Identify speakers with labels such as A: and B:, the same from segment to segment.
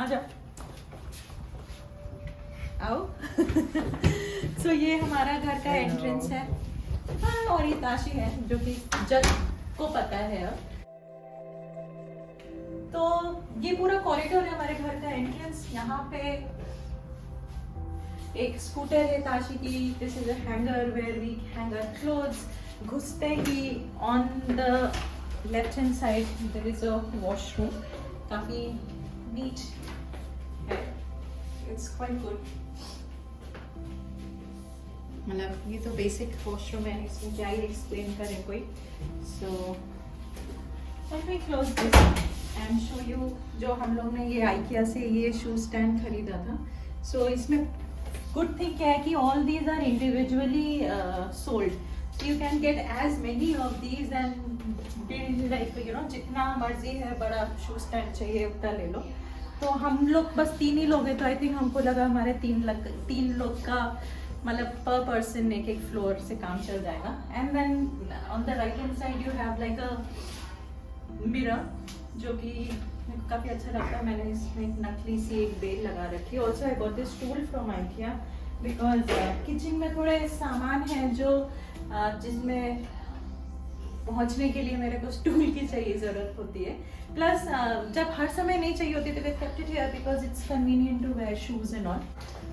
A: आजा आओ। सो ये हमारा घर का एंट्रेंस है। हाँ, और ये ताशी है जो कि जज को पता है अब। तो ये पूरा कॉरिडोर है हमारे घर का एंट्रेंस। यहाँ पे एक स्कूटर है ताशी की। This is a hanger where we hang our clothes. घुसते ही on the left hand side there is a washroom. काफी नीट है, इट्स क्वाइट गुड। मतलब ये तो बेसिक वॉशरूम है, इसमें क्या ही एक्सप्लेन करें कोई। सो let me close this and show you. जो हम लोग ने ये IKEA से ये शू स्टैंड खरीदा था। सो इसमें गुड थिंग क्या है कि all these are individually sold, so you can get as many of these and build like you know जितना मर्जी है बड़ा शू स्टैंड चाहिए उतना ले लो। तो हम लोग बस 3 ही लोग हैं, तो आई थिंक हमको लगा हमारे 3 लोग का मतलब पर पर्सन एक फ्लोर से काम चल जाएगा। And then on the right hand side you have like a mirror जो कि मेरे को काफ़ी अच्छा लगता है। मैंने इसमें एक नकली सी एक बेल लगा रखी है। Also I got this tool from IKEA because kitchen में थोड़े सामान हैं जो जिसमें पहुंचने के लिए मेरे को स्टूल की चाहिए ज़रूरत होती है। प्लस जब हर समय नहीं चाहिए होती तो we kept it here because it's convenient to wear shoes and all.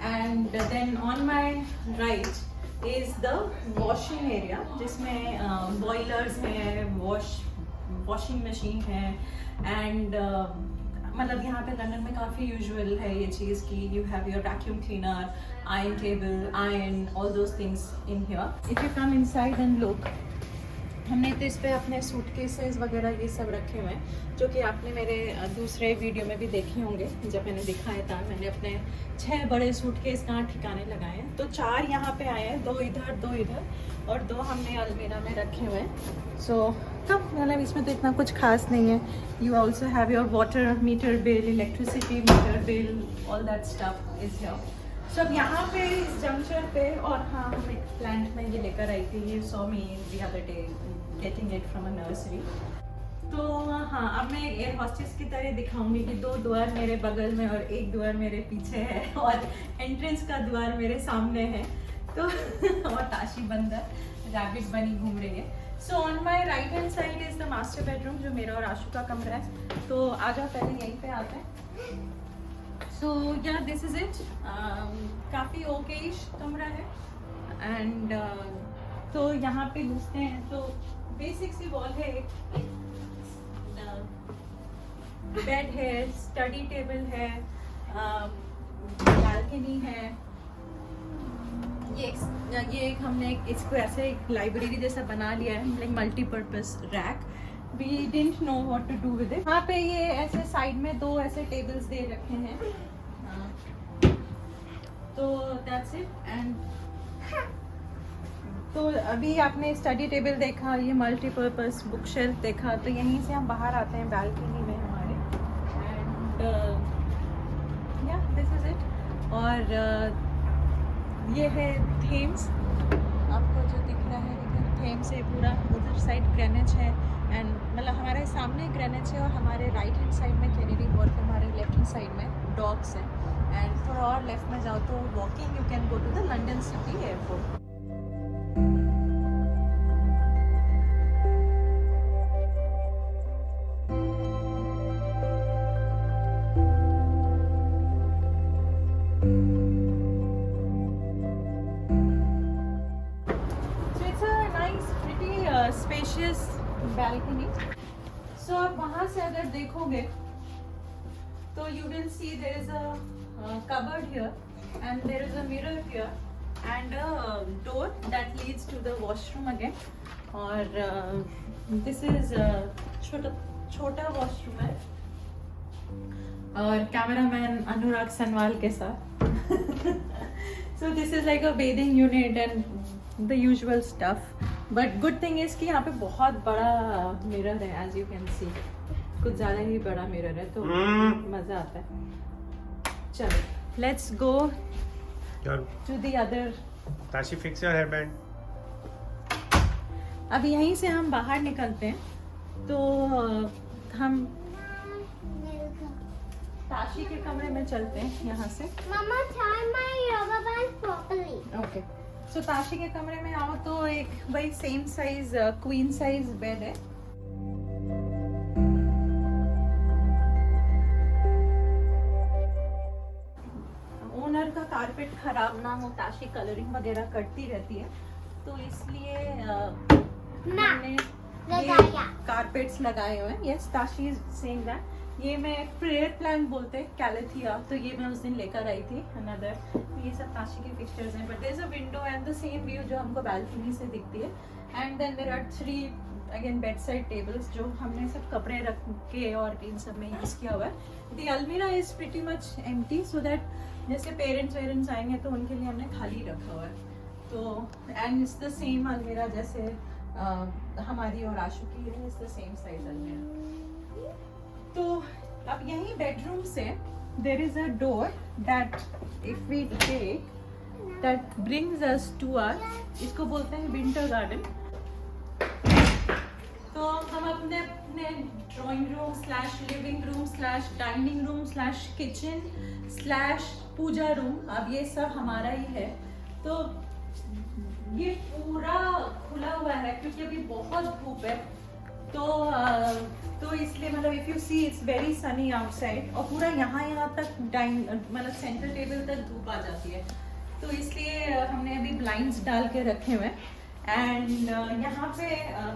A: And then on my right is the washing area जिसमें बॉयलर्स हैं, वॉशिंग मशीन है। एंड मतलब यहाँ पे लंदन में काफ़ी यूजुअल है ये चीज़ कि you have your vacuum cleaner, iron table, iron, all those things in here. If you come inside and look, हमने तो इस पे अपने सूटकेसेस वगैरह ये सब रखे हुए हैं जो कि आपने मेरे दूसरे वीडियो में भी देखे होंगे। जब मैंने दिखाया था मैंने अपने 6 बड़े सूटकेस कहाँ ठिकाने लगाए हैं। तो 4 यहाँ पे आए हैं, 2 इधर 2 इधर और 2 हमने अलमीरा में रखे हुए हैं। सो कब मतलब इसमें तो इतना कुछ खास नहीं है। You also have your water meter bill, electricity meter bill, all that stuff is here. So अब यहाँ पे इस जंक्शन पे, और हाँ हम एक प्लांट में ये लेकर आई थी, ये saw me the other day getting it from a nursery. तो हाँ अब मैं एयर हॉस्टेस की तरह दिखाऊंगी कि 2 द्वार मेरे बगल में और 1 द्वार मेरे पीछे है और एंट्रेंस का द्वार मेरे सामने है। तो और ताशी बंदर रैबिट बनी घूम रही है। So on my right hand side is the master bedroom जो मेरा और आशु का कमरा है। तो आ जाओ पहले यहीं पे आते हैं। सो या दिस इज इट। काफ़ी ओकेइश कमरा है। एंड तो यहाँ पे घुसते हैं तो बेसिक सी वॉल है, बेड है, स्टडी टेबल है, बालकनी है। ये एक हमने इसको ऐसे एक लाइब्रेरी जैसा बना लिया है, like multipurpose rack. We didn't know what to do with it. यहाँ पे ये ऐसे साइड में 2 ऐसे टेबल्स दे रखे हैं। तो दैट्स इट। एंड तो अभी आपने स्टडी टेबल देखा, ये मल्टीपर्पज बुक शेल्फ देखा। तो यहीं से हम बाहर आते हैं बालकनी में हमारे। एंड या दिस इज इट। और ये है थेम्स, आपको जो दिख रहा है इधर थेम्स है पूरा। उधर साइड ग्रेनिच है एंड मतलब हमारे सामने ग्रेनिच है और हमारे राइट हैंड साइड में कैनेडी वॉर्फ, हमारे लेफ्ट हैंड साइड में डॉक्स है। एंड थोड़ा और लेफ्ट में जाओ तो walking you can go to the London City Airport. Spacious balcony. So आप वहाँ से अगर देखोगे तो you will see there is a cupboard here and there is a mirror here and a door that leads to the washroom again. और this is छोटा washroom है और कैमरामैन अनुराग सनवाल के साथ। सो this is like a bathing unit and the usual stuff. But good thing is कि यहाँ पे बहुत बड़ा मिरर है, एज यू कैन सी। कुछ ज़्यादा ही बड़ा मिरर है तो मज़ा आता है। चलो let's go to the other.
B: Tashi fix your hairband.
A: अब यहीं से हम बाहर निकलते हैं तो हम ताशी के कमरे में चलते हैं यहाँ से।
C: Mama, tie my rubber band properly.
A: Okay so Tashi के कमरे में आओ तो एक वही same size queen size bed है। ओनर का कारपेट खराब ना हो, ताशी कलरिंग वगैरह करती रहती है तो इसलिए हमने
C: लगाया।
A: कारपेट्स लगाए हुए हैं। Yes, Tashi is saying that. ये मैं प्रेयर प्लांट बोलते हैं कैलेथिया, तो ये मैं उस दिन लेकर आई थी अनदर। ये सब ताशी के फिक्चर्स हैं, but there is a window and the same view जो हमको बालकनी से दिखती है। And then there are 3 again bedside tables जो हमने सब कपड़े रख के और इन सब में यूज़ किया हुआ है। द अलमीरा is pretty much empty so that जैसे पेरेंट्स आएंगे तो उनके लिए हमने खाली रखा हुआ है। तो एंड इट्स द सेम अलमीरा जैसे हमारी और आशु की है, इट्स द सेम साइज अलमीरा। तो अब यही बेडरूम से there is a door that if we take that brings us to our, इसको बोलते हैं विंटर गार्डन। तो हम अपने अपने drawing room slash living room slash dining room slash kitchen slash puja room, अब ये सब हमारा ही है। तो ये पूरा खुला हुआ है क्योंकि अभी बहुत धूप है, तो इसलिए मतलब if you see it's very Sunny outside और पूरा यहाँ तक मतलब सेंटर टेबल तक धूप आ जाती है, तो इसलिए हमने अभी ब्लाइंड्स डाल के रखे हुए हैं। एंड यहाँ पे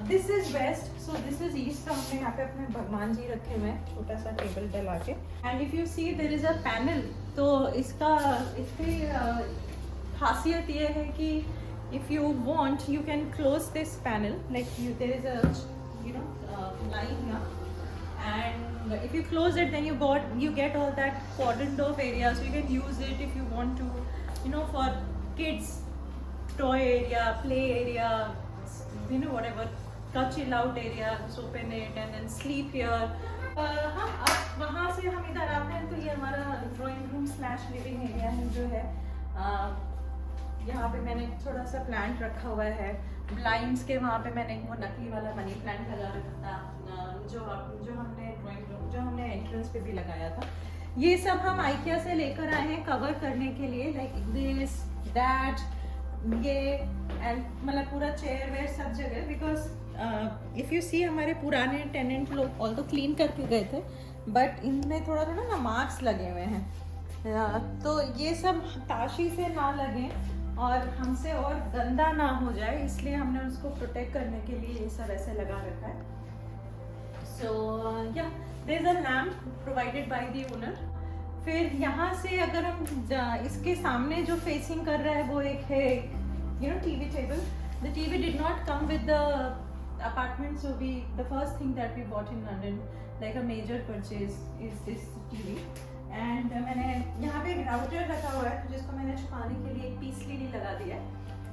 A: this is west so this is east, तो हमने यहाँ पे अपने भगवान जी रखे हुए हैं छोटा सा टेबल डला के। And if you see there is a panel, तो इसकी खासियत ये है कि if you want you can close this panel, like there is a line here, and if you close it then you get all that cordoned off area, so you can use it if you want to, for kids toy area, play area, whatever, chill out area, just open it and then sleep here. हाँ, अब वहाँ से हम इधर आते हैं तो ये हमारा drawing room slash living area है जो है। यहाँ पे मैंने थोड़ा सा प्लांट रखा हुआ है, ब्लाइंड्स के वहाँ पे मैंने वो नकली वाला मनी प्लांट लगा रखा था जो हमने ड्राइंग रूम जो हमने एंट्रेंस पे भी लगाया था। ये सब हम आइकिया से लेकर आए हैं कवर करने के लिए, लाइक दिस दैट ये एंड मतलब पूरा चेयर वेयर सब जगह, बिकॉज इफ़ यू सी हमारे पुराने टेनेंट लोग ऑल तो क्लीन करके गए थे बट इनमें थोड़ा ना मार्क्स लगे हुए हैं, तो ये सब ताशी से ना लगे और हमसे और गंदा ना हो जाए, इसलिए हमने उसको प्रोटेक्ट करने के लिए ये सब ऐसे लगा रखा है। So yeah there is a lamp provided by the owner. फिर यहाँ से अगर हम इसके सामने जो फेसिंग कर रहा है वो एक है TV table. The TV did not come with the apartment, so we the first thing that we bought in London like a major purchase is this TV. एंड मैंने यहाँ पे एक राउटर रखा हुआ है जिसको मैंने छुपाने के लिए एक पीस लीडी लगा दिया है,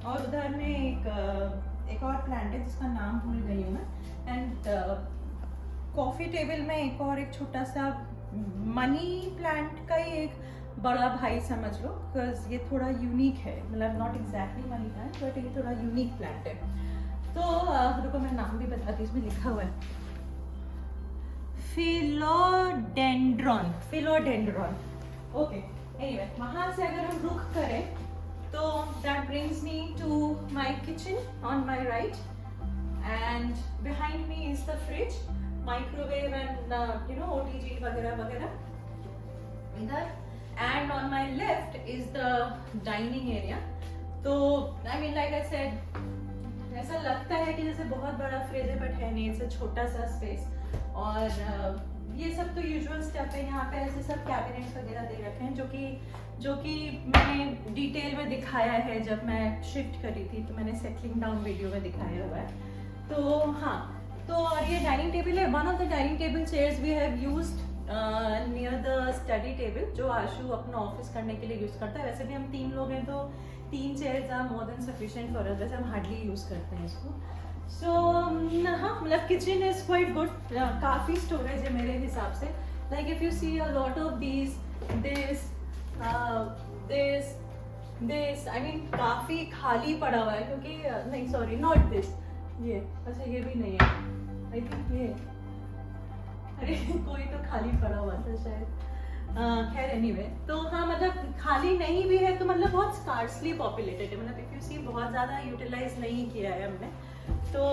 A: और उधर में एक और प्लांट है जिसका नाम भूल गई हूँ मैं। एंड कॉफ़ी टेबल में एक छोटा सा मनी प्लांट का ही एक बड़ा भाई समझ लो, बिकॉज ये थोड़ा यूनिक है, मतलब not exactly money plant but ये थोड़ा यूनिक प्लांट है। तो रुको मैं नाम भी बताती हूँ, इसमें लिखा हुआ है फिलोडेंड्रॉन। ओके, एनीवे वहाँ से अगर हम रुख करें तो that brings me to my kitchen on my right, and behind me is the fridge, microwave and OTG वगैरह वगैरह इधर, and on my left is the dining area. तो I mean like I said ऐसा लगता है कि जैसे बहुत बड़ा फ्रिज है बट है नहीं, इट्स छोटा सा स्पेस। और ये सब तो यूजुअल स्टफ है। यहाँ पे ऐसे सब कैबिनेट्स वगैरह दे रखे हैं जो कि मैंने डिटेल में दिखाया है जब मैं शिफ्ट करी थी, तो मैंने सेटलिंग डाउन वीडियो में दिखाया हुआ है। तो हाँ, तो और ये डाइनिंग टेबल है। One of the dining table chairs we have used near the study table, जो आशु अपना ऑफिस करने के लिए यूज करता है। वैसे भी हम 3 लोग हैं तो 3 chairs are more than sufficient for us, वैसे हम हार्डली यूज करते हैं इसको। सो हाँ, मतलब किचन इज क्वाइट गुड, काफ़ी स्टोरेज है मेरे हिसाब से। Like if you see a lot of this I mean काफ़ी खाली पड़ा हुआ है, क्योंकि नहीं सॉरी नॉट दिस, ये अच्छा ये भी नहीं है, आई थिंक ये अरे कोई तो खाली पड़ा हुआ था शायद। खैर एनीवे, तो हाँ मतलब खाली नहीं भी है तो मतलब बहुत स्कार्सली पॉपुलेटेड है, मतलब इफ यू सी बहुत ज़्यादा यूटिलाइज नहीं किया है हमने, तो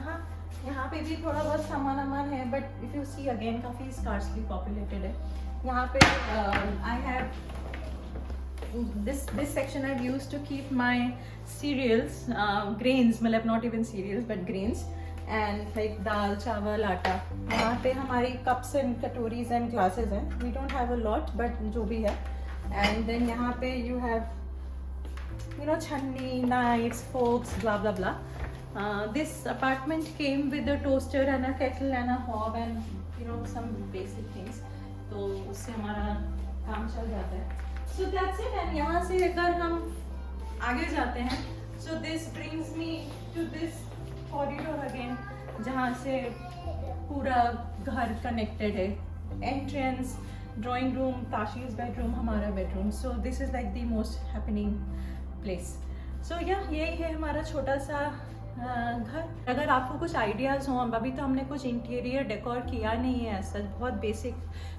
A: हाँ यहाँ पे भी थोड़ा बहुत सामान वामान है, but if you see again काफ़ी स्कार्सली पॉपुलेटेड है। यहाँ पे I have this section I've used to keep my cereals, grains, मतलब not even cereals but grains, and like दाल चावल आटा। यहाँ पे हमारी cups and कटोरीज and glasses हैं, we don't have a lot but जो भी है। and then यहाँ पे you have you know छन्नी, knives, forks, blah blah blah. This apartment came with a toaster and a kettle and a hob and you know some basic things, तो उससे हमारा काम चल जाता है। So that's it, and यहाँ से अगर हम आगे जाते हैं, so this brings me to this corridor again, जहाँ से पूरा घर connected है। Entrance, drawing room, Tashi's bedroom, हमारा bedroom, so this is like the most happening place. So yeah, यही है हमारा छोटा सा घर। अगर आपको कुछ आइडियाज़ हों, अभी तो हमने कुछ इंटीरियर डेकोर किया नहीं है ऐसा, बहुत बेसिक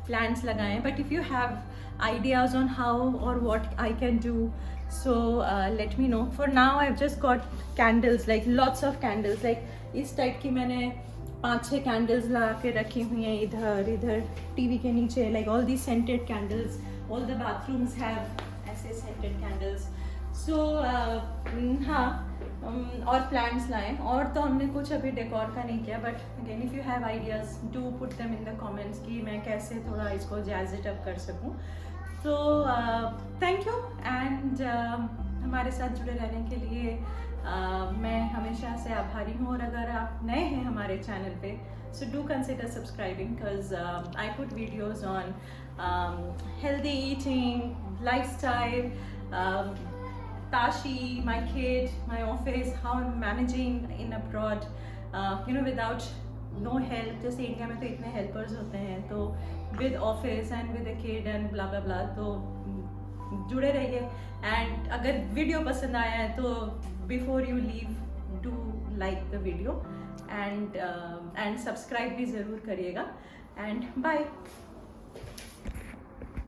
A: प्लान्स लगाए हैं, but if you have ideas on how और what I can do, so let me know. For now I have just got candles, like lots of candles, like इस type की मैंने 5-6 कैंडल्स लगा के रखी हुई हैं इधर टीवी के नीचे, like all the scented candles, all the bathrooms have ऐसे सेंटेड कैंडल्स। सो हाँ, और प्लान्स लाएं, और तो हमने कुछ अभी डेकोर का नहीं किया, but again if you have ideas do put them in the comments कि मैं कैसे थोड़ा इसको जैज़ इट अप कर सकूं। तो थैंक यू, एंड हमारे साथ जुड़े रहने के लिए मैं हमेशा से आभारी हूँ। और अगर आप नए हैं हमारे चैनल पे, so do consider subscribing because I put videos on healthy eating, lifestyle, Tashi, my kid, my office, how I'm managing in abroad, you know, without no help. जैसे इंडिया में तो इतने हेल्पर्स होते हैं, तो with office and with a kid and blah blah blah, तो जुड़े रहिए। एंड अगर वीडियो पसंद आया है तो before you leave do like the video and subscribe भी ज़रूर करिएगा। And bye.